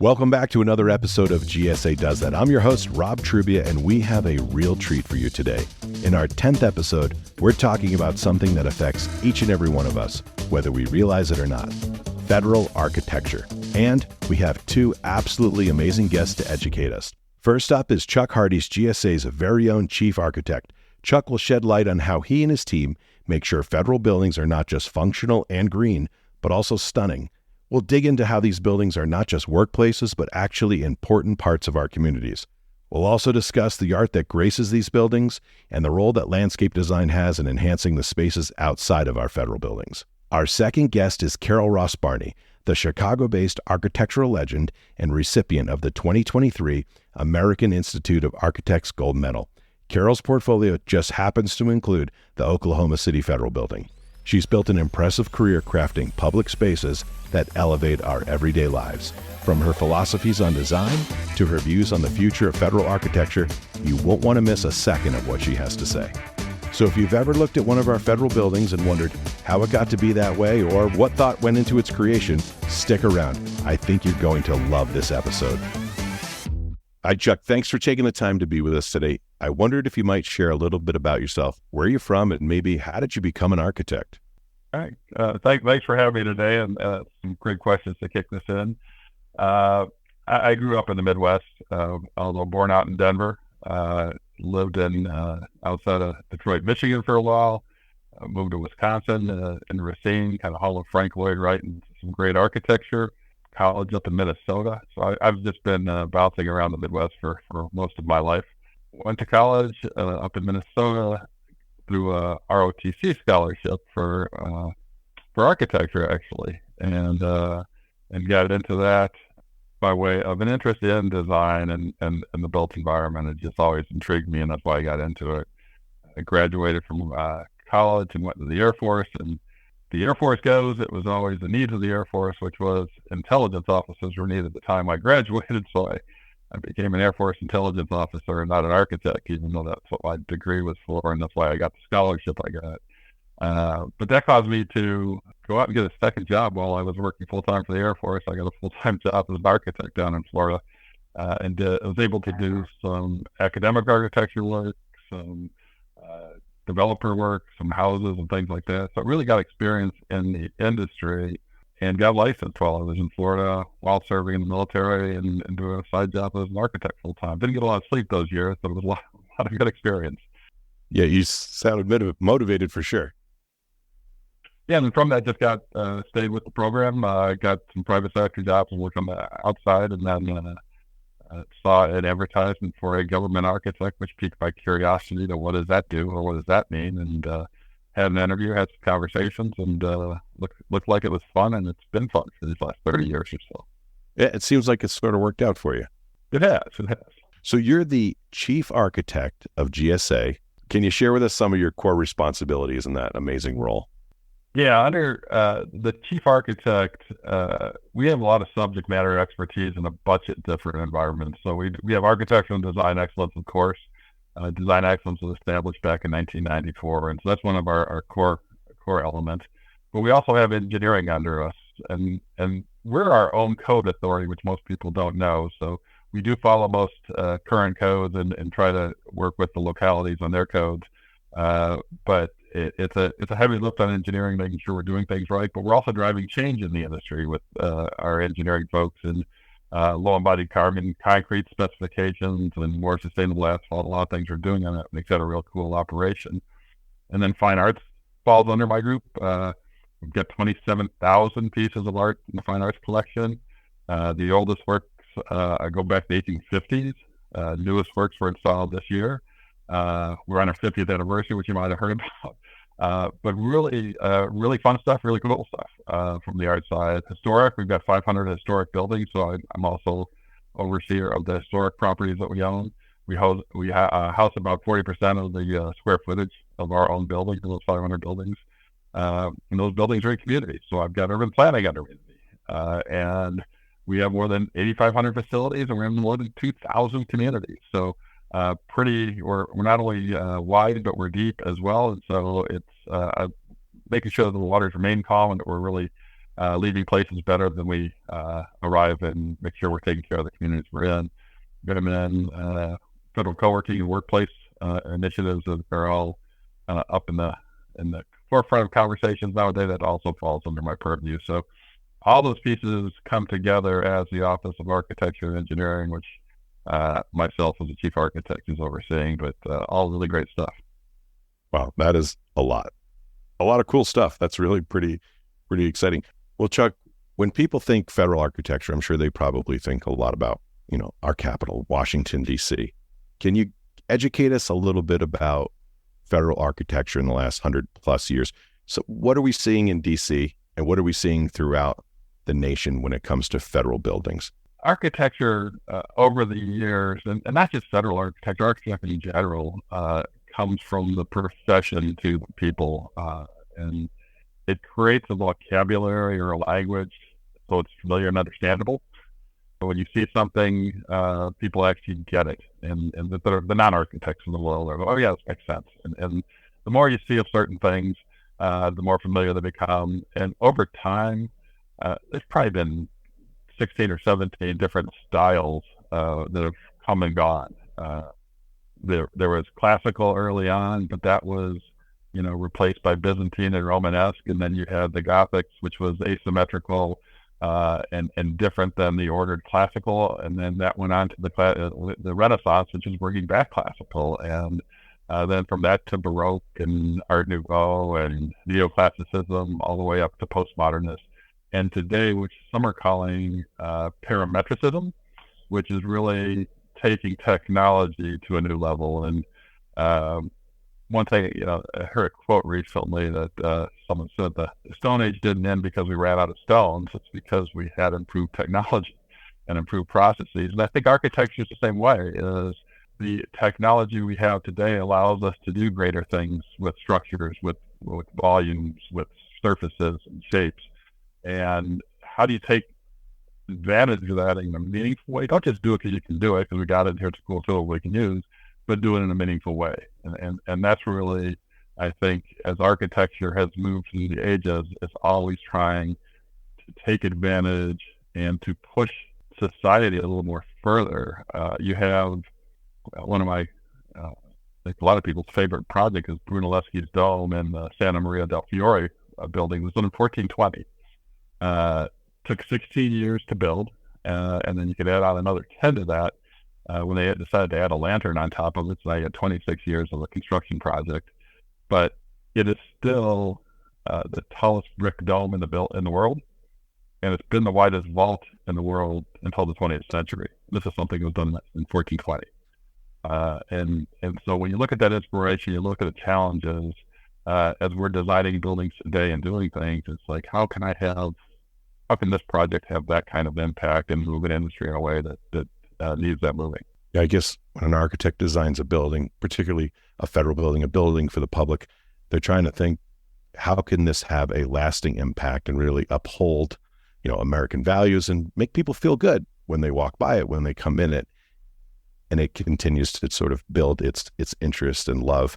Welcome back to another episode of GSA Does That. I'm your host, Rob Trubia, and we have a real treat for you today. In our 10th episode, we're talking about something that affects each and every one of us, whether we realize it or not: federal architecture. And we have two absolutely amazing guests to educate us. First up is Chuck Hardy's GSA's very own chief architect. Chuck will shed light on how he and his team make sure federal buildings are not just functional and green, but also stunning. We'll dig into how these buildings are not just workplaces, but actually important parts of our communities. We'll also discuss the art that graces these buildings and the role that landscape design has in enhancing the spaces outside of our federal buildings. Our second guest is Carol Ross Barney, the Chicago-based architectural legend and recipient of the 2023 American Institute of Architects Gold Medal. Carol's portfolio just happens to include the Oklahoma City Federal Building. She's built an impressive career crafting public spaces that elevate our everyday lives. From her philosophies on design to her views on the future of federal architecture, you won't want to miss a second of what she has to say. So if you've ever looked at one of our federal buildings and wondered how it got to be that way or what thought went into its creation, stick around. I think you're going to love this episode. Hi, Chuck. Thanks for taking the time to be with us today. I wondered if you might share a little bit about yourself, where you're from, and maybe how did you become an architect? All right. Thanks for having me today, and some great questions to kick this in. I grew up in the Midwest, although born out in Denver. Lived in outside of Detroit, Michigan for a while. Moved to Wisconsin, in Racine, kind of Hall of Frank Lloyd Wright, and some great architecture. College up in Minnesota. So I've just been bouncing around the Midwest for most of my life. Went to college up in Minnesota through a ROTC scholarship for architecture, actually, and got into that by way of an interest in design and the built environment. It just always intrigued me, and that's why I got into it. I graduated from college and went to the Air Force, and the Air Force goes, it was always the needs of the Air Force, which was intelligence officers were needed at the time I graduated. So I became an Air Force intelligence officer and not an architect, even though that's what my degree was for, and that's why I got the scholarship I got. But that caused me to go out and get a second job while I was working full-time for the Air Force. I got a full-time job as an architect down in Florida, and was able to do some academic architecture work, some developer work, some houses and things like that. So I really got experience in the industry and got licensed while I was in Florida, while serving in the military and doing a side job as an architect full time. Didn't get a lot of sleep those years, but it was a lot of good experience. Yeah, you sounded motivated for sure. Yeah, and from that, just got stayed with the program. Got some private sector jobs and worked on the outside, and then saw an advertisement for a government architect, which piqued my curiosity to what does that do or what does that mean, and had an interview, had some conversations, and looked like it was fun, and it's been fun for these last 30 years or so. Yeah, it seems like it's sort of worked out for you. It has. So you're the chief architect of GSA. Can you share with us some of your core responsibilities in that amazing role? Yeah, under the chief architect, we have a lot of subject matter expertise in a bunch of different environments. So we have architectural and design excellence, of course. Design excellence was established back in 1994, and so that's one of our core elements. But we also have engineering under us, and we're our own code authority, which most people don't know. So we do follow most current codes and try to work with the localities on their codes. But it's a heavy lift on engineering, making sure we're doing things right. But we're also driving change in the industry with our engineering folks and low embodied carbon concrete specifications and more sustainable asphalt. A lot of things we're doing on it makes that a real cool operation. And then fine arts falls under my group. We've got 27,000 pieces of art in the fine arts collection. The oldest works go back to the 1850s. Newest works were installed this year. We're on our 50th anniversary, which you might have heard about. But really fun stuff, really cool stuff from the art side. Historic, we've got 500 historic buildings, so I'm also overseer of the historic properties that we own. We house about 40% of the square footage of our own buildings, those 500 buildings. And those buildings are in communities. So I've got urban planning under me. And we have more than 8,500 facilities, and we're in more than 2,000 communities. So we're not only wide, but we're deep as well. And so it's making sure that the waters remain calm and that we're really leaving places better than we arrive, and make sure we're taking care of the communities we're in. Federal co-working and workplace initiatives that are all up in the forefront of conversations nowadays. That also falls under my purview. So all those pieces come together as the Office of Architecture and Engineering, which myself as the chief architect is overseeing, but all really great stuff. Wow, that is a lot of cool stuff. That's really pretty exciting. Well, Chuck, when people think federal architecture, I'm sure they probably think a lot about, our capital, Washington, D.C. Can you educate us a little bit about federal architecture in the last 100+ years? So what are we seeing in D.C. and what are we seeing throughout the nation when it comes to federal buildings? Architecture over the years, and not just federal architecture in general, comes from the profession to the people, and it creates a vocabulary or a language so it's familiar and understandable. So when you see something, people actually get it, and the non-architects in the world are, oh yeah, this makes sense. And the more you see of certain things, the more familiar they become. And over time, there's probably been 16 or 17 different styles that have come and gone. There was classical early on, but that was, replaced by Byzantine and Romanesque, and then you had the Gothics, which was asymmetrical and different than the ordered classical, and then that went on to the Renaissance, which is bringing back classical, and then from that to Baroque and Art Nouveau and neoclassicism, all the way up to postmodernist. And today, which some are calling parametricism, which is really taking technology to a new level. And one thing, I heard a quote recently that someone said the Stone Age didn't end because we ran out of stones. It's because we had improved technology and improved processes. And I think architecture is the same way. Is the technology we have today allows us to do greater things with structures, with volumes, with surfaces and shapes. And how do you take advantage of that in a meaningful way? Don't just do it because you can do it, because we got it here, it's a cool tool we can use, but do it in a meaningful way. And that's really, I think, as architecture has moved through the ages, it's always trying to take advantage and to push society a little more further. You have one of my, I think a lot of people's favorite project is Brunelleschi's dome in the Santa Maria del Fiore building. It was done in 1420. Took 16 years to build, and then you could add on another 10 to that when they decided to add a lantern on top of it. So I had 26 years of a construction project, but it is still the tallest brick dome in the world, and it's been the widest vault in the world until the 20th century. This is something that was done in 1420. And so when you look at that inspiration, you look at the challenges as we're designing buildings today and doing things. It's like, how can this project have that kind of impact and move an industry in a way that needs that moving? Yeah, I guess when an architect designs a building, particularly a federal building, a building for the public, they're trying to think, how can this have a lasting impact and really uphold, American values and make people feel good when they walk by it, when they come in it, and it continues to sort of build its interest and love.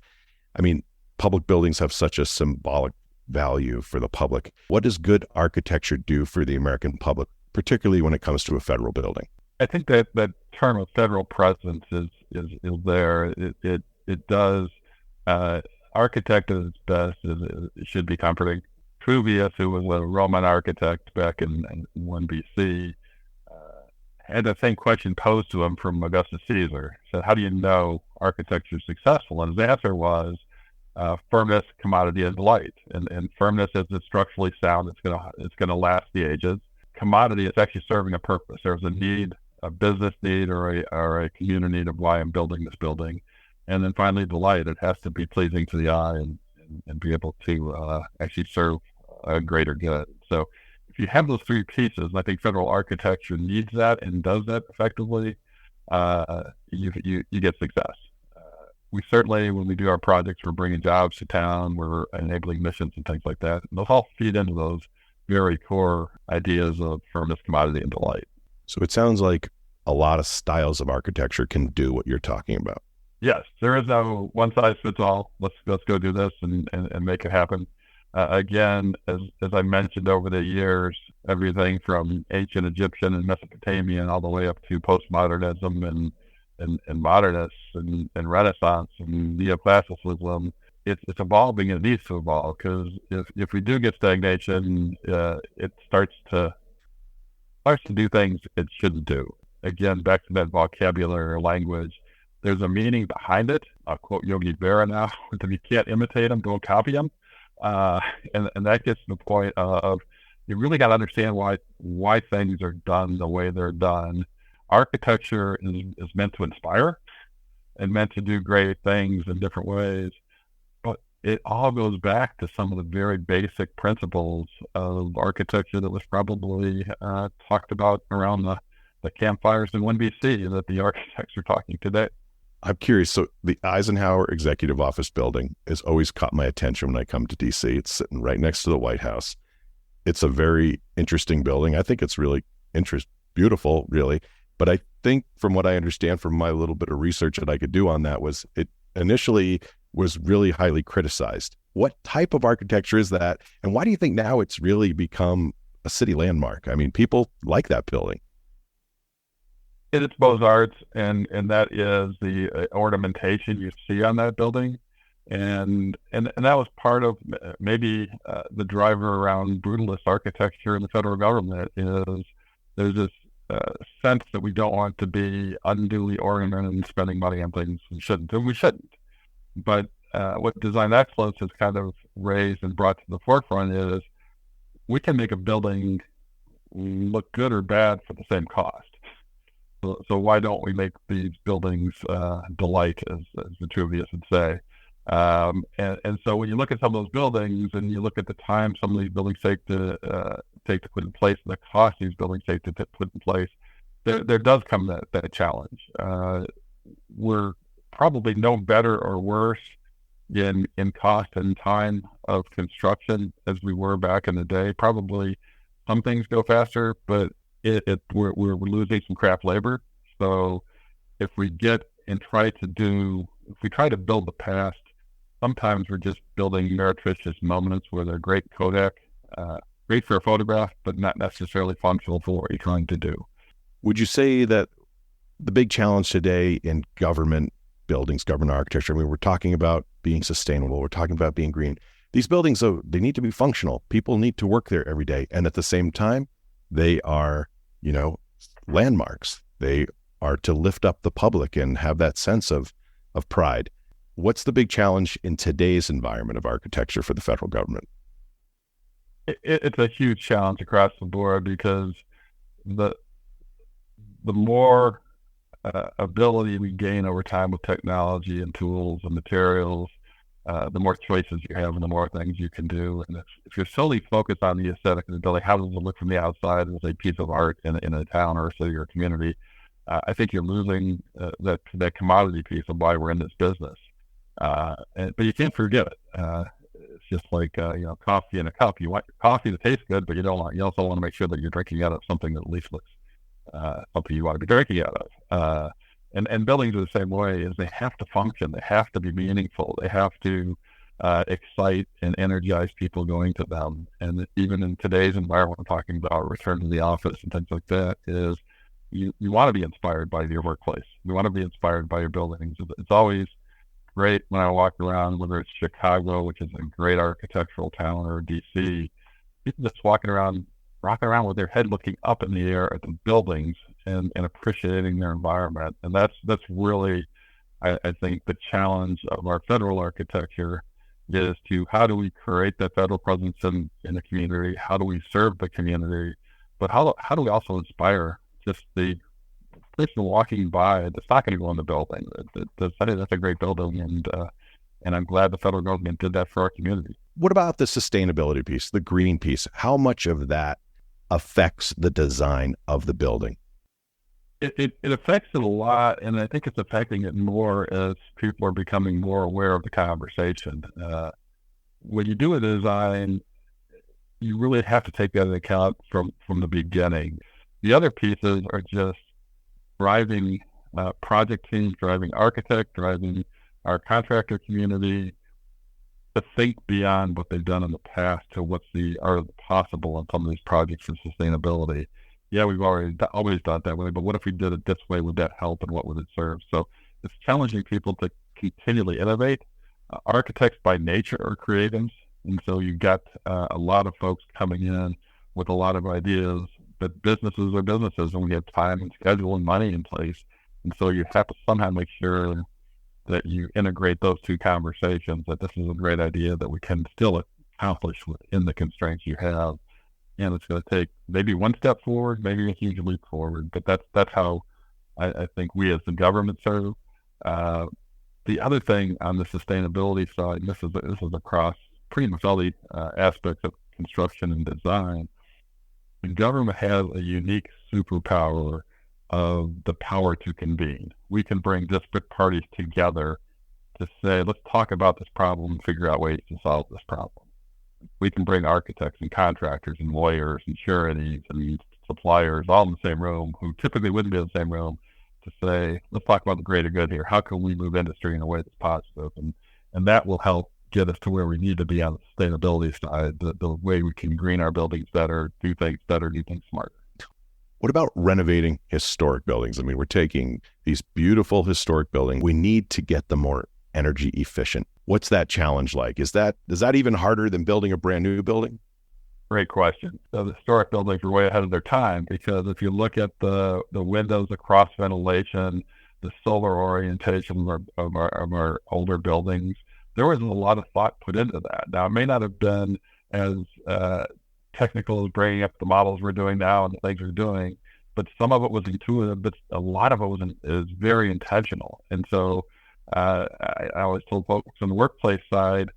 I mean, public buildings have such a symbolic value for the public. What does good architecture do for the American public, particularly when it comes to a federal building? I think that term of federal presence is there. It does. Architect at its best it should be comforting. Vitruvius, who was a Roman architect back in 1 BC, had the same question posed to him from Augustus Caesar. He said, how do you know architecture is successful? And his answer was firmness, commodity, and delight. And firmness is it's structurally sound. It's gonna last the ages. Commodity is actually serving a purpose. There's a need, a business need, or a community need of why I'm building this building. And then finally, delight. It has to be pleasing to the eye and be able to actually serve a greater good. So if you have those three pieces, and I think federal architecture needs that and does that effectively, you get success. We certainly, when we do our projects, we're bringing jobs to town, we're enabling missions and things like that. And those all feed into those very core ideas of firmness, commodity, and delight. So it sounds like a lot of styles of architecture can do what you're talking about. Yes, there is no one size fits all. Let's go do this and make it happen. Again, as I mentioned over the years, everything from ancient Egyptian and Mesopotamian all the way up to postmodernism and modernists and Renaissance and neoclassicism, it's evolving. It needs to evolve, because if we do get stagnation, it starts to do things it shouldn't do. Again, back to that vocabulary or language, there's a meaning behind it. I'll quote Yogi Berra now: if you can't imitate them, don't copy them. And that gets to the point of you really got to understand why things are done the way they're done. Architecture is meant to inspire and meant to do great things in different ways, but it all goes back to some of the very basic principles of architecture that was probably talked about around the campfires in 1BC that the architects are talking today. I'm curious. So the Eisenhower Executive Office building has always caught my attention when I come to DC. It's sitting right next to the White House. It's a very interesting building. I think it's really beautiful, really. But I think, from what I understand from my little bit of research that I could do on that, was it initially was really highly criticized. What type of architecture is that? And why do you think now it's really become a city landmark? I mean, people like that building. It's Beaux-Arts, and that is the ornamentation you see on that building. And that was part of maybe the driver around brutalist architecture in the federal government. Is there's this sense that we don't want to be unduly ornamented and spending money on things we shouldn't, and we shouldn't. But what design excellence has kind of raised and brought to the forefront is we can make a building look good or bad for the same cost. So why don't we make these buildings delight, as Vitruvius would say? And so when you look at some of those buildings and you look at the time some of these buildings take to put in place, and the cost these buildings take to put in place, there does come that challenge. We're probably no better or worse in cost and time of construction as we were back in the day. Probably some things go faster, but we're losing some craft labor. So if we try to build the past, sometimes we're just building meretricious moments where they're great Kodak, great for a photograph, but not necessarily functional for what you're trying to do. Would you say that the big challenge today in government buildings, government architecture, I mean, we're talking about being sustainable, we're talking about being green. These buildings, though, they need to be functional. People need to work there every day. And at the same time, they are, landmarks. They are to lift up the public and have that sense of pride. What's the big challenge in today's environment of architecture for the federal government? It's a huge challenge across the board, because the more ability we gain over time with technology and tools and materials, the more choices you have and the more things you can do. And if you're solely focused on the aesthetic of the building, how does it look from the outside as a piece of art in a town or a city or a community, I think you're losing that commodity piece of why we're in this business. But you can't forget it. It's just like coffee in a cup. You want your coffee to taste good, but you also want to make sure that you're drinking out of something that at least looks something you want to be drinking out of. And buildings are the same way. Is they have to function. They have to be meaningful. They have to excite and energize people going to them. And even in today's environment, we're talking about return to the office and things like that, is you want to be inspired by your workplace. You want to be inspired by your buildings. It's always great when I walk around, whether it's Chicago, which is a great architectural town, or DC, people just rocking around with their head looking up in the air at the buildings and appreciating their environment. And that's really, I think, the challenge of our federal architecture, is to how do we create that federal presence in the community? How do we serve the community? But how do we also inspire just the person walking by that's not going to go in the building? That's a great building, and I'm glad the federal government did that for our community. What about the sustainability piece, the green piece? How much of that affects the design of the building? It affects it a lot, and I think it's affecting it more as people are becoming more aware of the conversation. When you do a design, you really have to take that into account from the beginning. The other pieces are just driving project teams, driving architect, driving our contractor community. to think beyond what they've done in the past to what's the art of the possible on some of these projects for sustainability. Yeah, we've always done it that way, but what if we did it this way? Would that help, and what would it serve? So it's challenging people to continually innovate. Architects by nature are creatives, and so you got a lot of folks coming in with a lot of ideas, but businesses are businesses, and we have time and schedule and money in place. And so you have to somehow make sure that you integrate those two conversations, that this is a great idea that we can still accomplish within the constraints you have. And it's going to take maybe one step forward, maybe a huge leap forward, but that's how I think we as the government serve. The other thing on the sustainability side, and this is across pretty much all the aspects of construction and design, the government has a unique superpower of the power to convene. We can bring disparate parties together to say, let's talk about this problem and figure out ways to solve this problem. We can bring architects and contractors and lawyers and charities and suppliers all in the same room who typically wouldn't be in the same room to say, let's talk about the greater good here. How can we move industry in a way that's positive? And that will help get us to where we need to be on the sustainability side, the way we can green our buildings better, do things smarter. What about renovating historic buildings? I mean, we're taking these beautiful historic buildings. We need to get them more energy efficient. What's that challenge like? Is that even harder than building a brand new building? Great question. So the historic buildings are way ahead of their time, because if you look at the windows, the cross ventilation, the solar orientation of our older buildings, there was a lot of thought put into that. Now, it may not have been as technical as bringing up the models we're doing now and the things we're doing, but some of it was intuitive, but a lot of it is very intentional. And so I always told folks on the workplace side,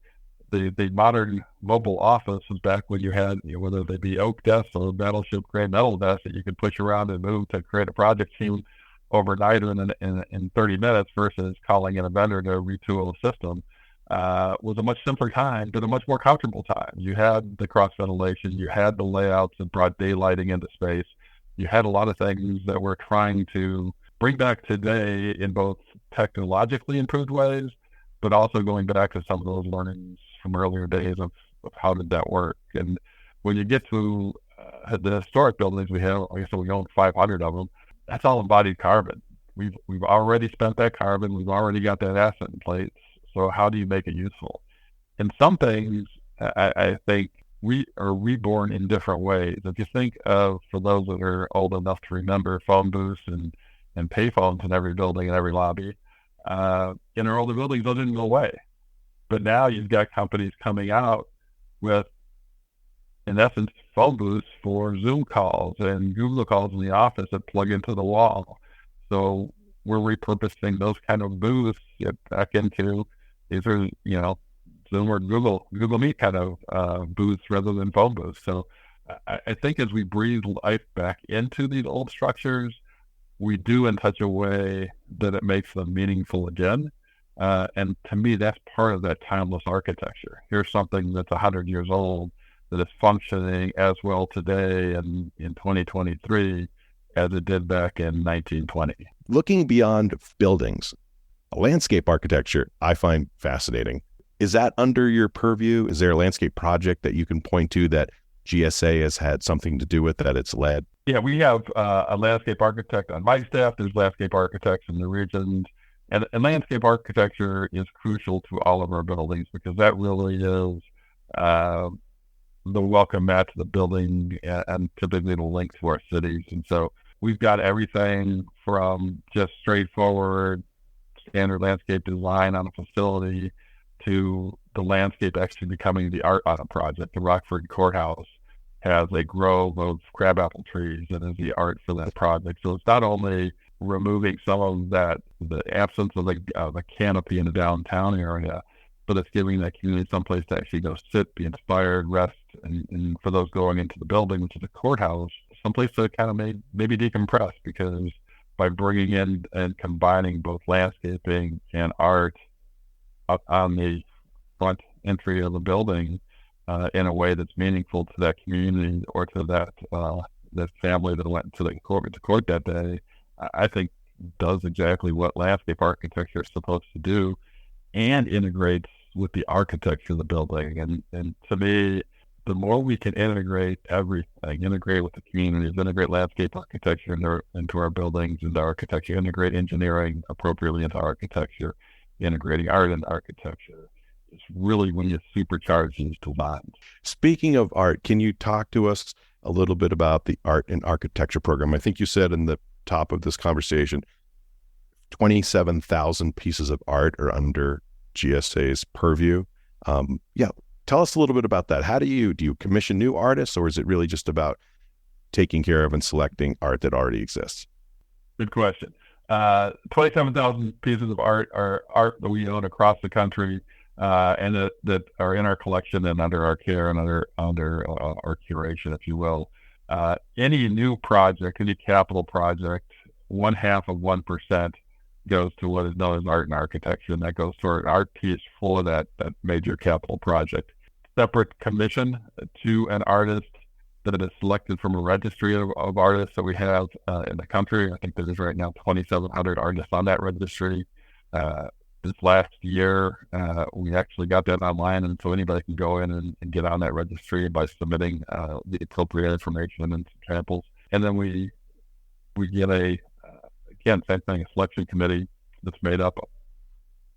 the modern mobile office was back when you had, whether they be oak desks or battleship grade metal desks that you could push around and move to create a project team overnight or in 30 minutes versus calling in a vendor to retool a system. Was a much simpler time, but a much more comfortable time. You had the cross ventilation, you had the layouts that brought daylighting into space. You had a lot of things that we're trying to bring back today in both technologically improved ways, but also going back to some of those learnings from earlier days of how did that work. And when you get to the historic buildings we have, like I said, we own 500 of them. That's all embodied carbon. We've already spent that carbon. We've already got that asset in place. So how do you make it useful? In some things, I think we are reborn in different ways. If you think of, for those that are old enough to remember, phone booths and pay phones in every building and every lobby, in our older buildings, those didn't go away. But now you've got companies coming out with, in essence, phone booths for Zoom calls and Google calls in the office that plug into the wall. So we're repurposing those kind of booths back into either, Zoom or Google Meet kind of booths rather than phone booths. So I think as we breathe life back into these old structures, we do in such a way that it makes them meaningful again. And to me, that's part of that timeless architecture. Here's something that's 100 years old that is functioning as well today and in 2023 as it did back in 1920. Looking beyond buildings, landscape architecture, I find fascinating. Is that under your purview? Is there a landscape project that you can point to that GSA has had something to do with, that it's led? Yeah, we have a landscape architect on my staff. There's landscape architects in the regions. And landscape architecture is crucial to all of our buildings because that really is the welcome mat to the building and typically the link to our cities. And so we've got everything from just straightforward standard landscape design on a facility to the landscape actually becoming the art on a project. The Rockford Courthouse has a grove of crabapple trees that is the art for that project. So it's not only removing some of that, the absence of the canopy in the downtown area, but it's giving that community someplace to actually go sit, be inspired, rest, and for those going into the building, which is the courthouse, someplace to kind of maybe decompress, because by bringing in and combining both landscaping and art up on the front entry of the building in a way that's meaningful to that community or to that family that went to the court that day, I think does exactly what landscape architecture is supposed to do and integrates with the architecture of the building. And to me, the more we can integrate everything, integrate with the communities, integrate landscape architecture into our buildings, into architecture, integrate engineering appropriately into architecture, integrating art into architecture, it's really when you supercharge these two lines. Speaking of art, can you talk to us a little bit about the art and architecture program? I think you said in the top of this conversation, 27,000 pieces of art are under GSA's purview. Tell us a little bit about that. How do you commission new artists, or is it really just about taking care of and selecting art that already exists? Good question. 27,000 pieces of art are art that we own across the country, and that are in our collection and under our care and under our curation, if you will. Any new project, any capital project, 0.5% goes to what is known as art and architecture, and that goes to an art piece for that major capital project. Separate commission to an artist that is selected from a registry of artists that we have in the country. I think there's right now 2,700 artists on that registry. This last year, we actually got that online, and so anybody can go in and get on that registry by submitting the appropriate information and some samples. And then we get again, same thing, a selection committee that's made up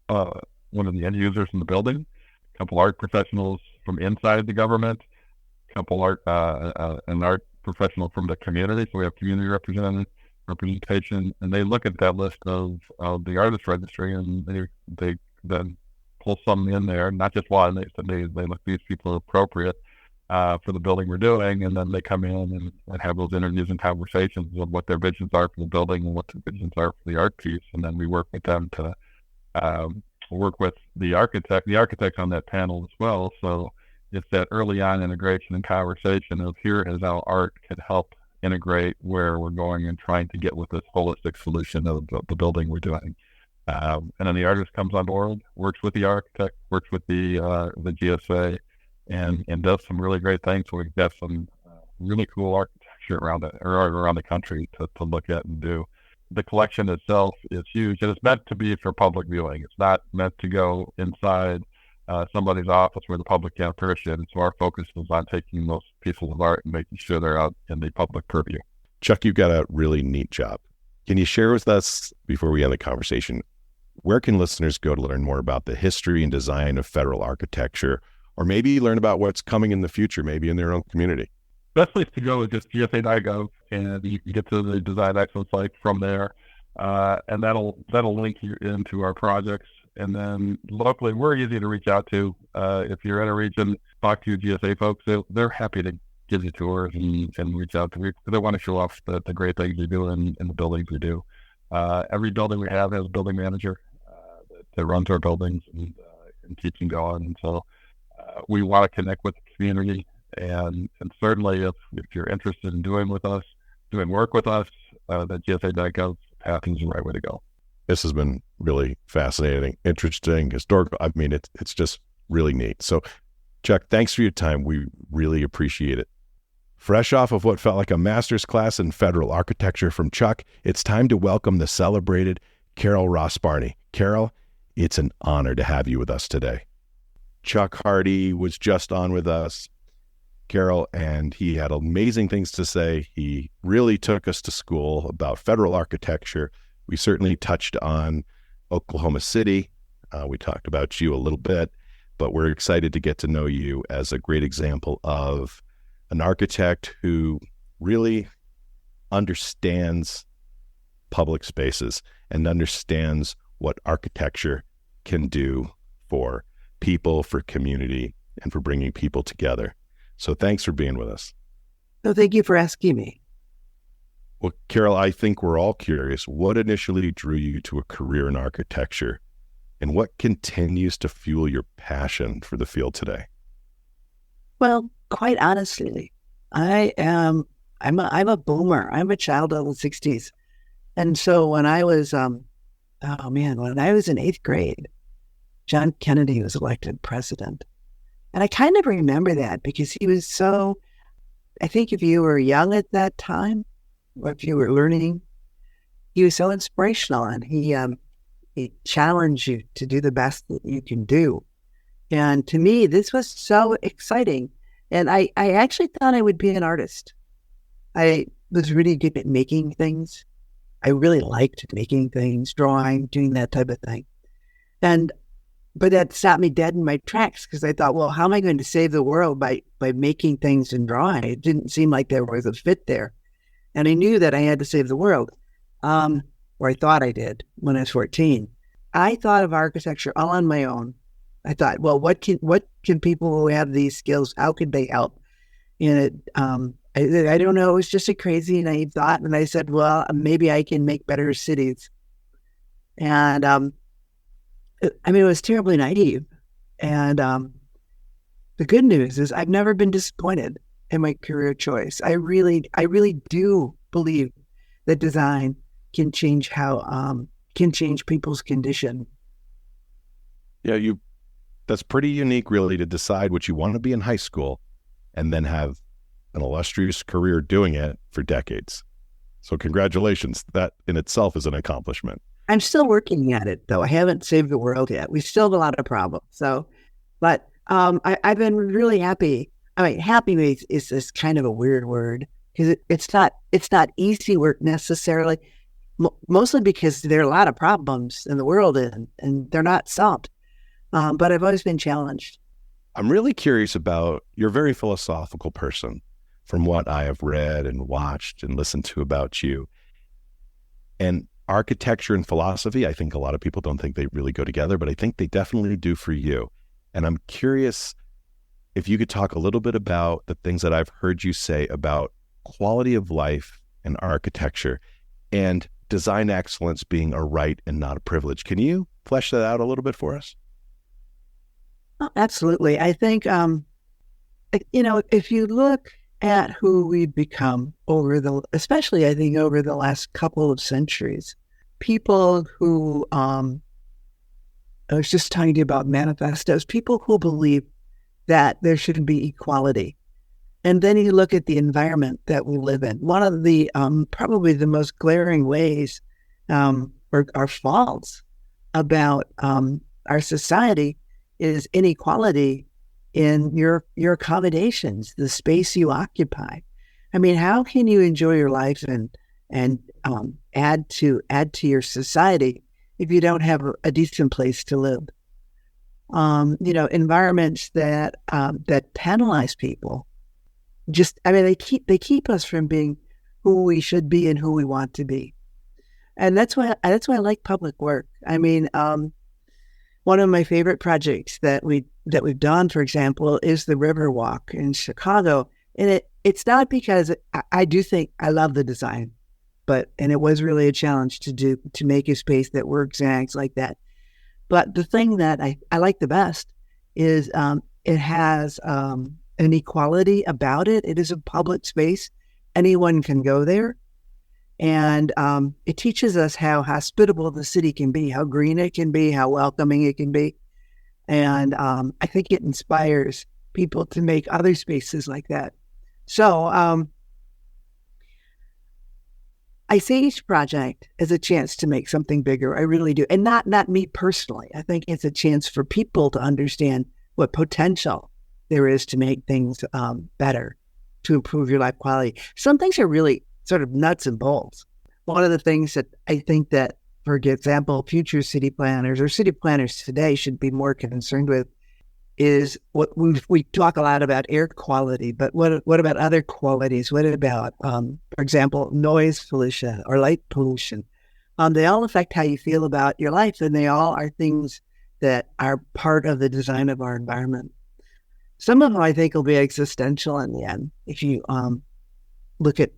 of one of the end users in the building, a couple art professionals from inside the government, a couple an art professional from the community. So we have community representation, and they look at that list of the artist registry, and they then pull some in there, not just one. They look, these people are appropriate for the building we're doing, and then they come in and have those interviews and conversations of what their visions are for the building and what their visions are for the art piece, and then we work with them to work with the architect on that panel as well. So it's that early on integration and conversation of here is how art can help integrate where we're going and trying to get with this holistic solution of the building we're doing. And then the artist comes on board, works with the architect, works with the GSA, and does some really great things. So we've got some really cool architecture around the country to look at and do. The collection itself is huge, and it's meant to be for public viewing. It's not meant to go inside somebody's office where the public can't purchase it. And so our focus is on taking those pieces of art and making sure they're out in the public purview. Chuck, you've got a really neat job. Can you share with us, before we end the conversation, where can listeners go to learn more about the history and design of federal architecture, or maybe learn about what's coming in the future, maybe in their own community? Best place to go is just GSA.gov, and you can get to the Design Excellence site from there, and that'll link you into our projects. And then locally, we're easy to reach out to. If you're in a region, talk to your GSA folks. They're happy to give you tours and reach out to you because they want to show off the great things we do in the buildings we do. Every building we have has a building manager that runs our buildings and keeps them going. And so we want to connect with the community. And certainly if you're interested in doing work with us, the GSA.gov path is the right way to go. This has been really fascinating, interesting, historical. I mean, it's just really neat. So, Chuck, thanks for your time. We really appreciate it. Fresh off of what felt like a master's class in federal architecture from Chuck, it's time to welcome the celebrated Carol Ross Barney. Carol, it's an honor to have you with us today. Chuck Hardy was just on with us, Carol, and he had amazing things to say. He really took us to school about federal architecture. We certainly touched on Oklahoma City. We talked about you a little bit, but we're excited to get to know you as a great example of an architect who really understands public spaces and understands what architecture can do for people, for community, and for bringing people together. So thanks for being with us. No, thank you for asking me. Well, Carol, I think we're all curious. What initially drew you to a career in architecture, and what continues to fuel your passion for the field today? Well, quite honestly, I'm a boomer. I'm a child of the 60s. And so when I was, when I was in 8th grade, John Kennedy was elected president. And I kind of remember that because he was so, I think if you were young at that time, or if you were learning, he was so inspirational, and he challenged you to do the best that you can do. And to me, this was so exciting. And I actually thought I would be an artist. I was really good at making things. I really liked making things, drawing, doing that type of thing. But that stopped me dead in my tracks because I thought, well, how am I going to save the world by making things and drawing? It didn't seem like there was a fit there. And I knew that I had to save the world, or I thought I did when I was 14. I thought of architecture all on my own. I thought, well, what can people who have these skills, how could they help? And I don't know, it was just a crazy naive thought. And I said, well, maybe I can make better cities. And it was terribly naive. And the good news is I've never been disappointed in my career choice. I really do believe that design can change people's condition. Yeah, that's pretty unique, really, to decide what you want to be in high school and then have an illustrious career doing it for decades. So congratulations. That in itself is an accomplishment. I'm still working at it, though. I haven't saved the world yet. We still have a lot of problems. But I've been really happy. I mean, happy is this kind of a weird word because it's not easy work necessarily, mostly because there are a lot of problems in the world and they're not solved. But I've always been challenged. I'm really curious about, you're a very philosophical person from what I have read and watched and listened to about you. And architecture and philosophy, I think a lot of people don't think they really go together, but I think they definitely do for you. And I'm curious if you could talk a little bit about the things that I've heard you say about quality of life and architecture and design excellence being a right and not a privilege. Can you flesh that out a little bit for us? Oh, absolutely. I think, if you look at who we've become especially I think over the last couple of centuries, people who, I was just talking to you about manifestos, people who believe that there should be equality. And then you look at the environment that we live in. One of the, probably the most glaring ways, or faults about our society is inequality in your accommodations, the space you occupy. I mean, how can you enjoy your life and add to your society if you don't have a decent place to live? Environments that penalize people. They keep us from being who we should be and who we want to be, and that's why I like public work. I mean, one of my favorite projects that we've done, for example, is the River Walk in Chicago. And it's not because I do think I love the design, and it was really a challenge to make a space that works and acts like that. But the thing that I like the best is it has an equality about it. It is a public space. Anyone can go there. And it teaches us how hospitable the city can be, how green it can be, how welcoming it can be. And I think it inspires people to make other spaces like that. So I see each project as a chance to make something bigger. I really do. And not me personally. I think it's a chance for people to understand what potential there is to make things better, to improve your life quality. Some things are really sort of nuts and bolts. One of the things that I think that, for example, future city planners or city planners today should be more concerned with is what we talk a lot about air quality, but what about other qualities? What about, for example, noise pollution or light pollution? They all affect how you feel about your life, and they all are things that are part of the design of our environment. Some of them I think will be existential in the end. If you look at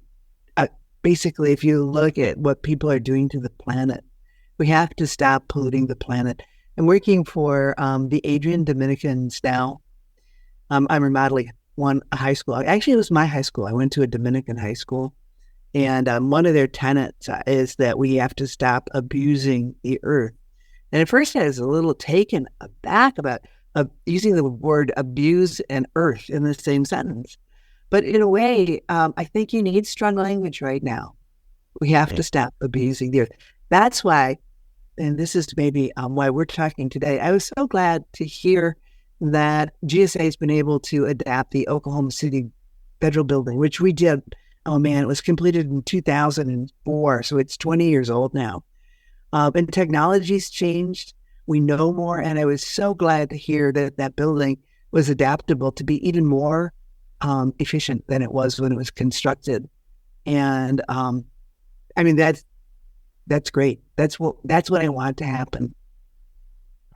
basically, if you look at what people are doing to the planet, we have to stop polluting the planet. I'm working for the Adrian Dominicans now. I'm remodeling a high school. Actually, it was my high school. I went to a Dominican high school. And one of their tenets is that we have to stop abusing the earth. And at first I was a little taken aback about using the word abuse and earth in the same sentence. But in a way, I think you need strong language right now. We have to stop abusing the earth. That's why, and this is maybe why we're talking today, I was so glad to hear that GSA has been able to adapt the Oklahoma City Federal Building, which we did. Oh man, it was completed in 2004, so it's 20 years old now. And technology's changed. We know more, and I was so glad to hear that that building was adaptable to be even more efficient than it was when it was constructed. And I mean, that's great. That's what I want to happen.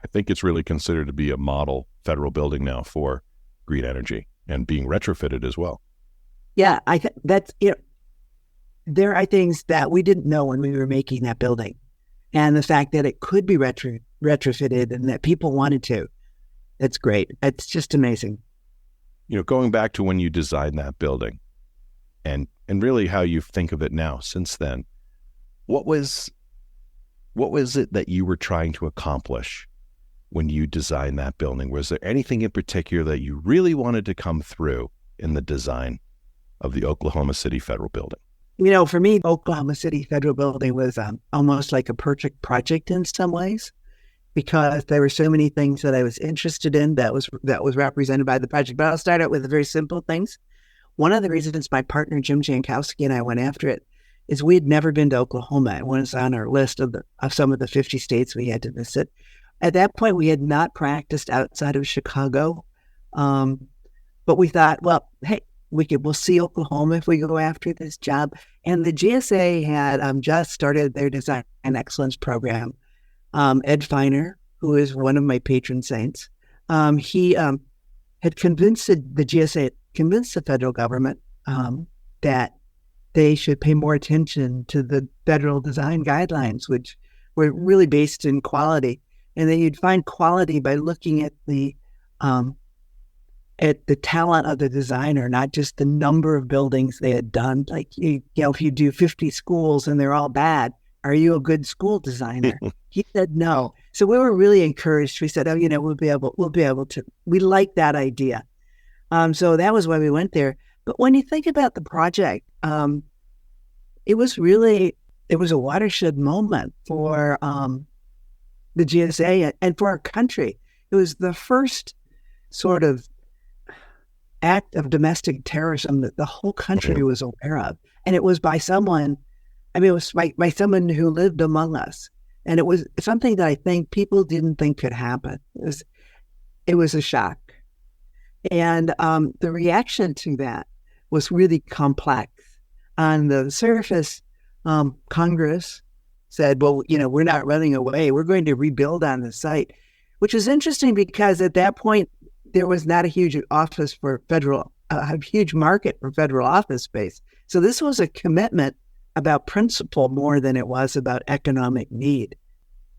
I think it's really considered to be a model federal building now for green energy and being retrofitted as well. Yeah, that's it. There are things that we didn't know when we were making that building, and the fact that it could be retrofitted and that people wanted to. That's great. It's just amazing. Going back to when you designed that building, and really how you think of it now since then, what was it that you were trying to accomplish when you designed that building? Was there anything in particular that you really wanted to come through in the design of the Oklahoma City Federal Building? For me, Oklahoma City Federal Building was almost like a perfect project in some ways, because there were so many things that I was interested in that was represented by the project. But I'll start out with the very simple things. One of the reasons my partner, Jim Jankowski, and I went after it is we had never been to Oklahoma. It was on our list of some of the 50 states we had to visit. At that point, we had not practiced outside of Chicago. But we thought, well, hey, we'll see Oklahoma if we go after this job. And the GSA had just started their design and excellence program. Ed Feiner, who is one of my patron saints, he had convinced the GSA, convinced the federal government that they should pay more attention to the federal design guidelines, which were really based in quality. And then you'd find quality by looking at the talent of the designer, not just the number of buildings they had done. Like, if you do 50 schools and they're all bad, are you a good school designer? He said no. So we were really encouraged. We said, we'll be able to. We like that idea. So that was why we went there. But when you think about the project, it was a watershed moment for the GSA and for our country. It was the first sort of act of domestic terrorism that the whole country was aware of. And it was by someone, it was by someone who lived among us. And it was something that I think people didn't think could happen. It was a shock. And the reaction to that was really complex. On the surface, Congress said, well, we're not running away. We're going to rebuild on the site, which is interesting because at that point, there was not a huge huge market for federal office space. So this was a commitment about principle more than it was about economic need.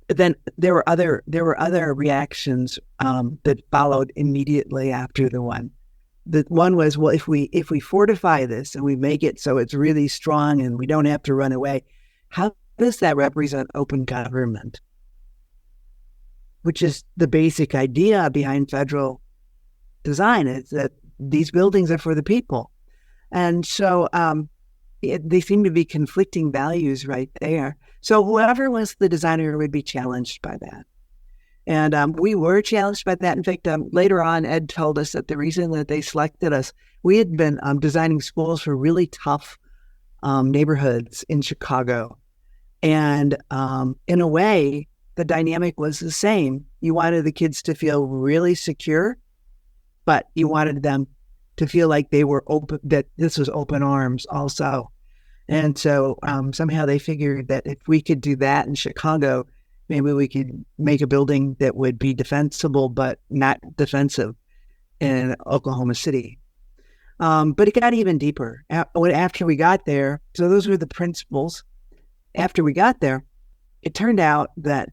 But then there were other reactions that followed immediately after the one. The one was, well, if we fortify this and we make it so it's really strong and we don't have to run away, how does that represent open government? Which is the basic idea behind federal design, is that these buildings are for the people. And so they seem to be conflicting values right there. So whoever was the designer would be challenged by that. And we were challenged by that. In fact, later on, Ed told us that the reason that they selected us, we had been designing schools for really tough neighborhoods in Chicago. And in a way, the dynamic was the same. You wanted the kids to feel really secure, but you wanted them to feel like they were open, that this was open arms also. And so somehow they figured that if we could do that in Chicago, maybe we could make a building that would be defensible, but not defensive in Oklahoma City. But it got even deeper. After we got there, so those were the principles. After we got there, it turned out that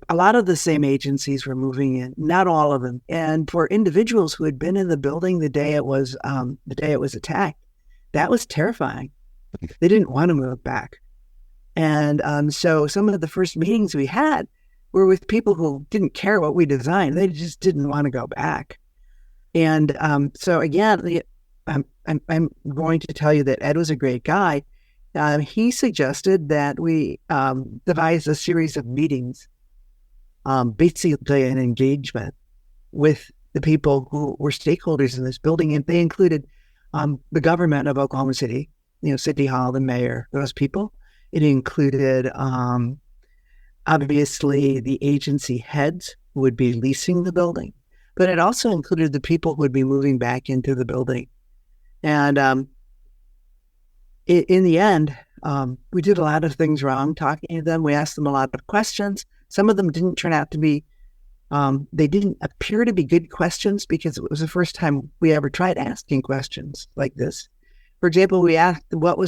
a lot of the same agencies were moving in, not all of them. And for individuals who had been in the building the day it was attacked, that was terrifying. They didn't want to move back. And so some of the first meetings we had were with people who didn't care what we designed. They just didn't want to go back. And so again, I'm going to tell you that Ed was a great guy. He suggested that we devise a series of meetings, basically an engagement with the people who were stakeholders in this building, and they included the government of Oklahoma City, City Hall, the mayor, those people. It included obviously the agency heads who would be leasing the building, but it also included the people who would be moving back into the building. And in the end, we did a lot of things wrong talking to them. We asked them a lot of questions. Some of them didn't turn out to be, they didn't appear to be good questions because it was the first time we ever tried asking questions like this. For example, we asked what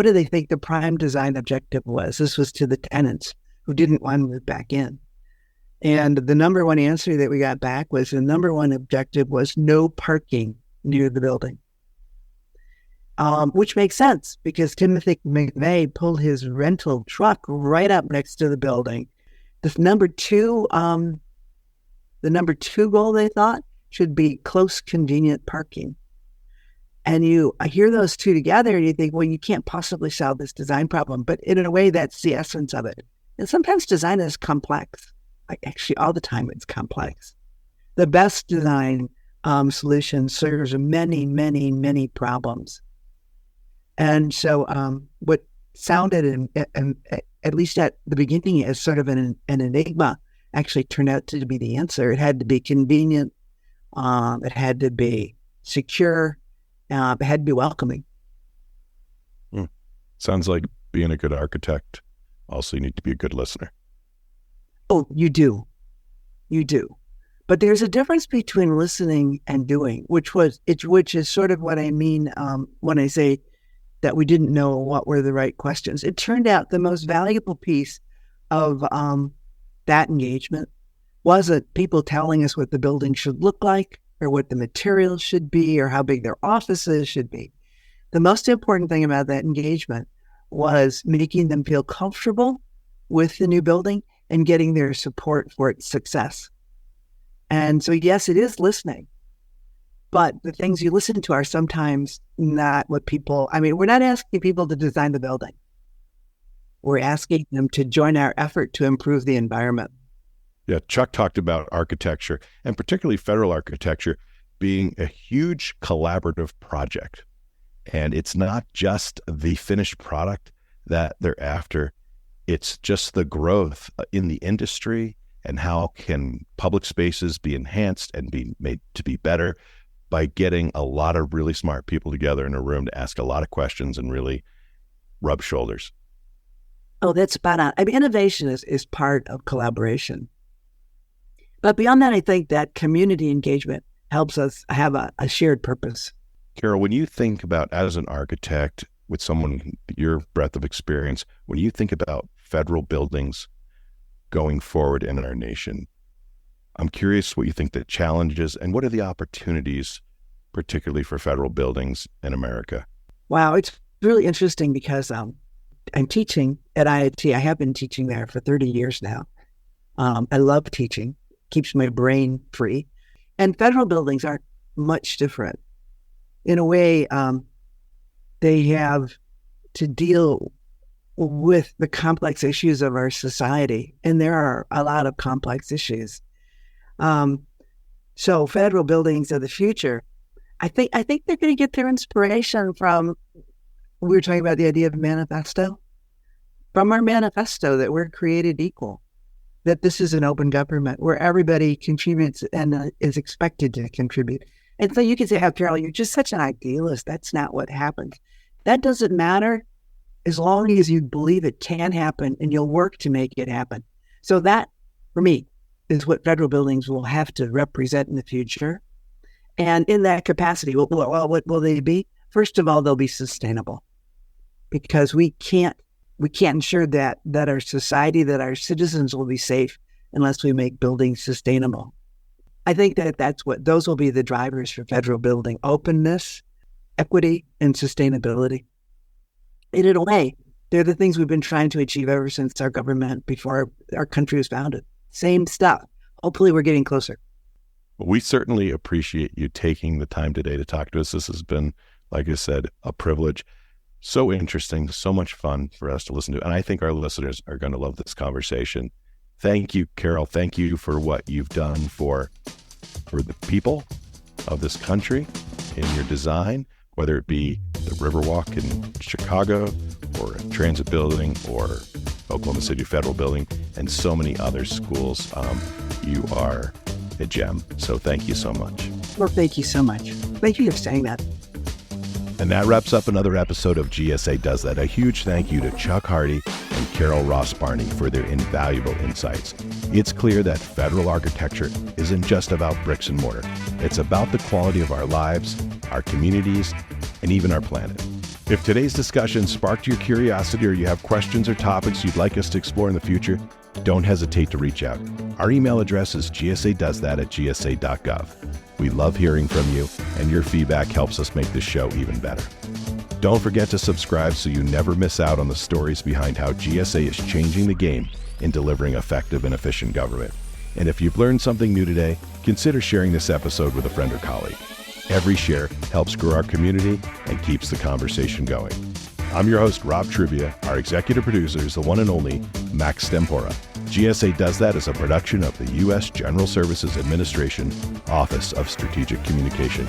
do they think the prime design objective was? This was to the tenants who didn't want to move back in. And the number one answer that we got back was the number one objective was no parking near the building. Which makes sense because Timothy McVeigh pulled his rental truck right up next to the building. The number two goal they thought should be close, convenient parking. And I hear those two together and you think, well, you can't possibly solve this design problem. But in a way, that's the essence of it. And sometimes design is complex. Actually, all the time it's complex. The best design solution serves many, many, many problems. And so what sounded, at least at the beginning, as sort of an enigma, actually turned out to be the answer. It had to be convenient. It had to be secure. It had to be welcoming. Sounds like being a good architect. Also, you need to be a good listener. Oh, you do. You do. But there's a difference between listening and doing, which is sort of what I mean when I say that we didn't know what were the right questions. It turned out the most valuable piece of that engagement wasn't people telling us what the building should look like or what the materials should be or how big their offices should be. The most important thing about that engagement was making them feel comfortable with the new building and getting their support for its success. And so, yes, it is listening, but the things you listen to are sometimes not what we're not asking people to design the building. We're asking them to join our effort to improve the environment. Yeah, Chuck talked about architecture, and particularly federal architecture, being a huge collaborative project. And it's not just the finished product that they're after, it's just the growth in the industry and how can public spaces be enhanced and be made to be better by getting a lot of really smart people together in a room to ask a lot of questions and really rub shoulders. Oh, that's spot on. Innovation is part of collaboration. But beyond that, I think that community engagement helps us have a shared purpose. Carol, when you think about, as an architect, with someone your breadth of experience, when you think about federal buildings going forward in our nation, I'm curious what you think the challenges and what are the opportunities, particularly for federal buildings in America? Wow, it's really interesting because I'm teaching at IIT. I have been teaching there for 30 years now. I love teaching. Keeps my brain free. And federal buildings are much different. In a way, they have to deal with the complex issues of our society. And there are a lot of complex issues. So federal buildings of the future, I think they're going to get their inspiration from, we were talking about the idea of manifesto, from our manifesto that we're created equal, that this is an open government where everybody contributes and is expected to contribute. And so you can say, oh, Carol, you're just such an idealist. That's not what happens. That doesn't matter as long as you believe it can happen and you'll work to make it happen. So that, for me, is what federal buildings will have to represent in the future. And in that capacity, what will they be? First of all, they'll be sustainable, because we can't ensure that our society, that our citizens will be safe unless we make buildings sustainable. I think those will be the drivers for federal building: openness, equity, and sustainability. And in a way, they're the things we've been trying to achieve ever since our government, before our country was founded. Same stuff. Hopefully we're getting closer. We certainly appreciate you taking the time today to talk to us. This has been, like I said, a privilege. So interesting, so much fun for us to listen to. And I think our listeners are going to love this conversation. Thank you, Carol. Thank you for what you've done for the people of this country in your design, whether it be the Riverwalk in Chicago or a transit building or Oklahoma City Federal Building and so many other schools. You are a gem. So thank you so much. Well, thank you so much. Thank you for saying that. And that wraps up another episode of GSA Does That. A huge thank you to Chuck Hardy and Carol Ross Barney for their invaluable insights. It's clear that federal architecture isn't just about bricks and mortar. It's about the quality of our lives, our communities, and even our planet. If today's discussion sparked your curiosity or you have questions or topics you'd like us to explore in the future, don't hesitate to reach out. Our email address is gsadoesthat@gsa.gov. We love hearing from you, and your feedback helps us make this show even better. Don't forget to subscribe so you never miss out on the stories behind how GSA is changing the game in delivering effective and efficient government. And if you've learned something new today, consider sharing this episode with a friend or colleague. Every share helps grow our community and keeps the conversation going. I'm your host, Rob Trubia. Our executive producer is the one and only Max Stempora. GSA Does That is a production of the U.S. General Services Administration Office of Strategic Communication.